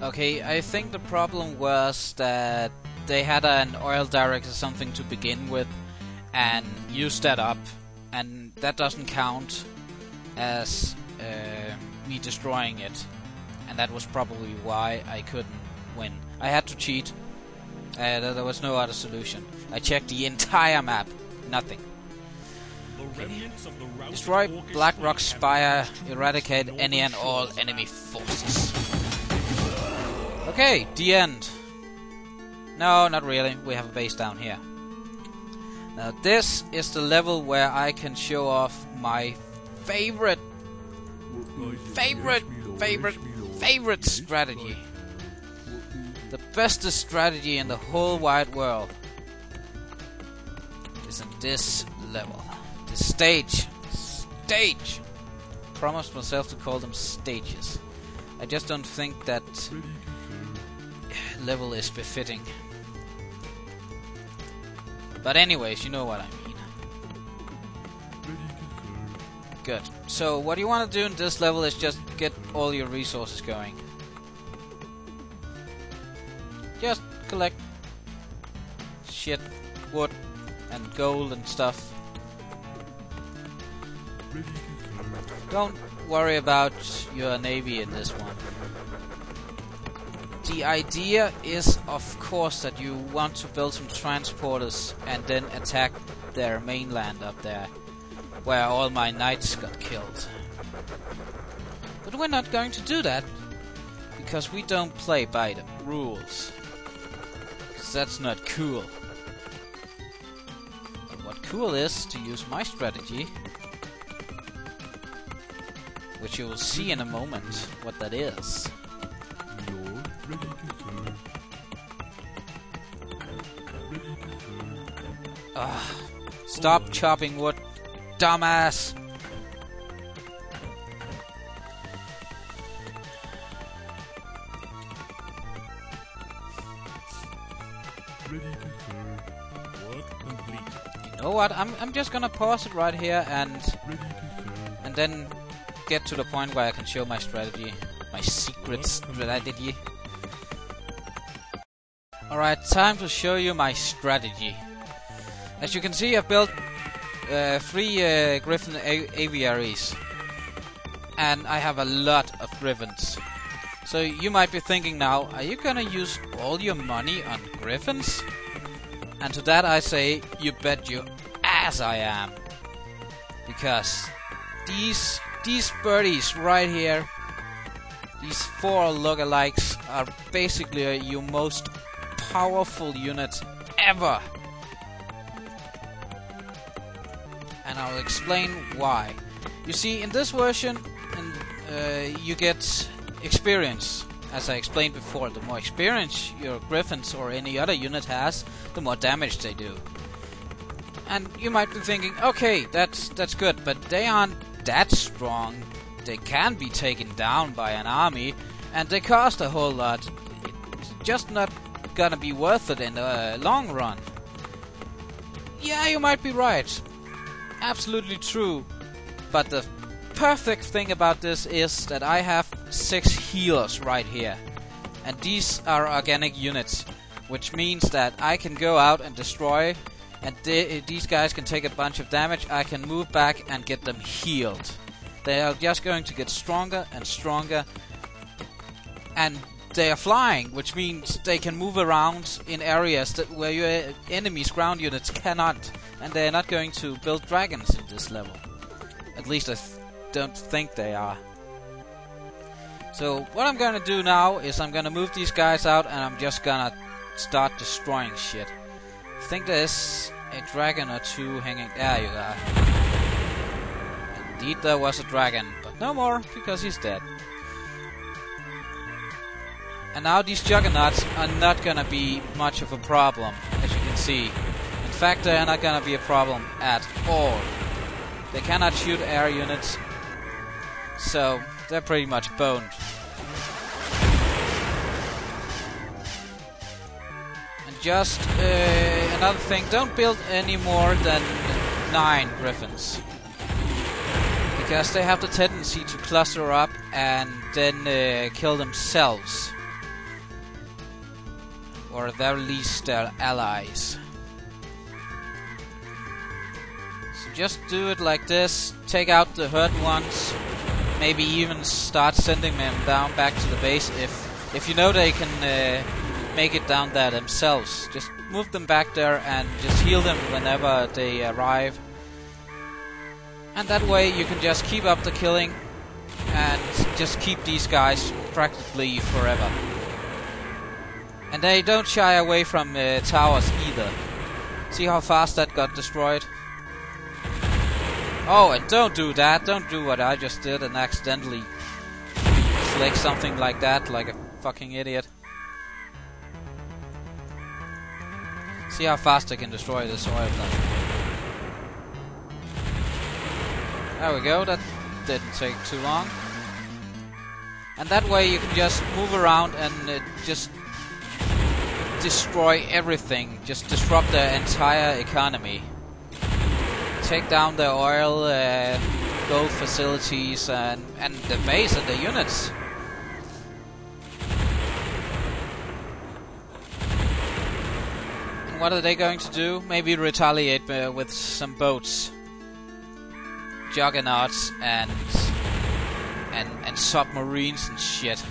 Okay, I think the problem was that they had an oil derrick or something to begin with and used that up, and that doesn't count as me destroying it, and that was probably why I couldn't win. I had to cheat. There was no other solution. I checked the entire map. Nothing. Okay. Destroy Blackrock Spire. Eradicate any and all enemy forces. Okay, the end. No, not really. We have a base down here. Now this is the level where I can show off my favorite strategy. The bestest strategy in the whole wide world is in this level. The stage. Promised myself to call them stages. I just don't think that level is befitting. But anyways, you know what I mean. Good. So what you want to do in this level is just get all your resources going. Just collect shit, wood, and gold and stuff. Don't worry about your navy in this one. The idea is, of course, that you want to build some transporters and then attack their mainland up there, where all my knights got killed. But we're not going to do that, because we don't play by the rules. Because that's not cool. But what cool is to use my strategy, which you will see in a moment what that is. Stop chopping wood, dumbass! You know what? I'm just gonna pause it right here and then get to the point where I can show my strategy, my secret strategy. Alright, time to show you my strategy. As you can see, I've built 3 griffin aviaries, and I have a lot of griffins. So you might be thinking now, are you gonna use all your money on griffins? And to that I say, you bet your ass I am. Because these birdies right here, these 4 lookalikes, are basically your most powerful unit ever. And I'll explain why. You see, in this version, you get experience. As I explained before, the more experience your griffins or any other unit has, the more damage they do. And you might be thinking, okay, that's good, but they aren't that strong. They can be taken down by an army, and they cost a whole lot. It's just not gonna be worth it in the long run. Yeah, you might be right. Absolutely true. But the perfect thing about this is that I have 6 healers right here. And these are organic units, which means that I can go out and destroy, and these guys can take a bunch of damage. I can move back and get them healed. They are just going to get stronger and stronger, and they are flying, which means they can move around in areas where your enemy's ground units cannot, and they are not going to build dragons in this level. At least I don't think they are. So what I'm gonna do now is I'm gonna move these guys out, and I'm just gonna start destroying shit. I think there's a dragon or 2 hanging. There you are. Indeed there was a dragon, but no more, because he's dead. And now these juggernauts are not gonna be much of a problem, as you can see. In fact, they are not gonna be a problem at all. They cannot shoot air units, so they're pretty much boned. And just another thing, don't build any more than 9 griffins, because they have the tendency to cluster up and then kill themselves. or at very least their allies. So just do it like this, take out the hurt ones, maybe even start sending them down back to the base if you know they can make it down there themselves. Just move them back there and just heal them whenever they arrive. And that way you can just keep up the killing and just keep these guys practically forever. And they don't shy away from towers either. See how fast that got destroyed? Oh, and don't do that. Don't do what I just did and accidentally flick something like that, like a fucking idiot. See how fast I can destroy this oil plant. There we go, that didn't take too long. And that way you can just move around and just destroy everything. Just disrupt their entire economy. Take down their oil, gold facilities, and the base and the units. And what are they going to do? Maybe retaliate with some boats, juggernauts, and submarines and shit.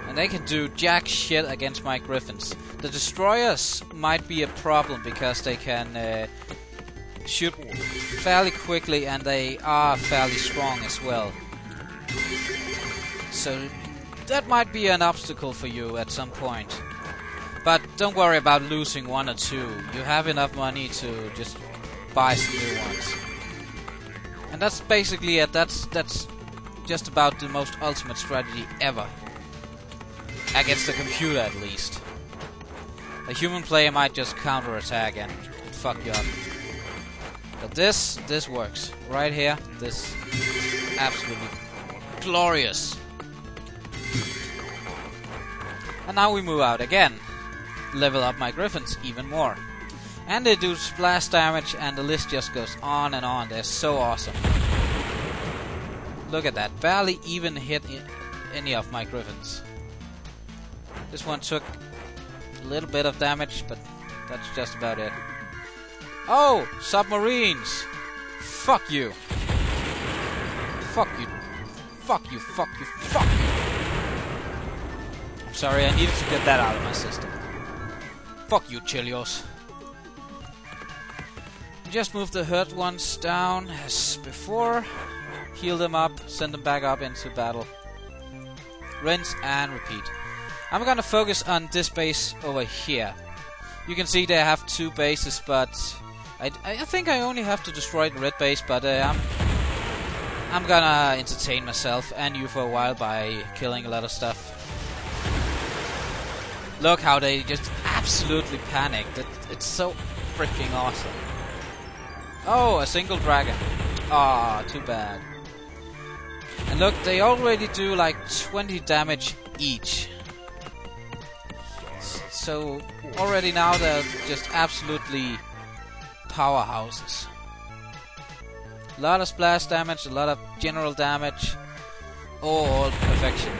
And they can do jack shit against my griffins. The destroyers might be a problem because they can shoot fairly quickly and they are fairly strong as well. So that might be an obstacle for you at some point. But don't worry about losing one or two. You have enough money to just buy some new ones. And that's basically it. That's just about the most ultimate strategy ever. Against the computer at least. A human player might just counterattack and fuck you up. But this works. Right here, this absolutely glorious. And now we move out again. Level up my griffins even more. And they do splash damage and the list just goes on and on. They're so awesome. Look at that. Barely even hit any of my griffins. This one took a little bit of damage, but that's just about it. Oh! Submarines! Fuck you! Fuck you! Fuck you! Fuck you! Fuck you! I'm sorry, I needed to get that out of my system. Fuck you, Chilios. Just move the hurt ones down as before. Heal them up, send them back up into battle. Rinse and repeat. I'm gonna focus on this base over here. You can see they have two bases, but I think I only have to destroy the red base, but I'm gonna entertain myself and you for a while by killing a lot of stuff. Look how they just absolutely panicked. It's so freaking awesome. Oh, a single dragon. Ah, too bad. And look, they already do like 20 damage each. So already now they're just absolutely powerhouses. A lot of splash damage, a lot of general damage. All perfection.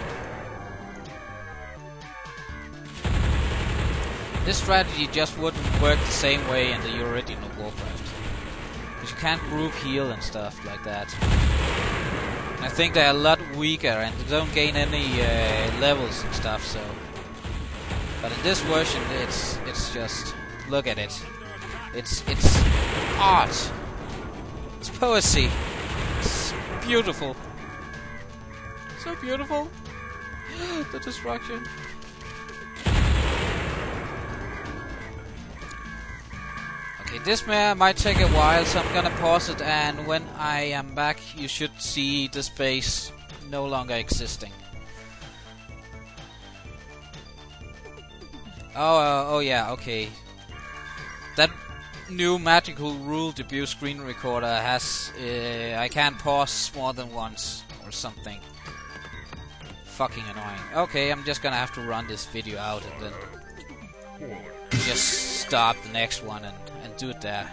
This strategy just wouldn't work the same way in the original Warcraft. Because you can't group heal and stuff like that. And I think they're a lot weaker and they don't gain any levels and stuff, so... But in this version, it's just... Look at it. It's art. It's poesy. It's beautiful. So beautiful. The destruction. Okay, this might take a while, so I'm gonna pause it, and when I am back, you should see this base no longer existing. Oh yeah, okay. That new magical rule debut screen recorder has... I can't pause more than once, or something. Fucking annoying. Okay, I'm just gonna have to run this video out and then... just stop the next one and do it there.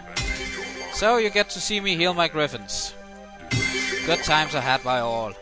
So you get to see me heal my griffins. Good times are had by all.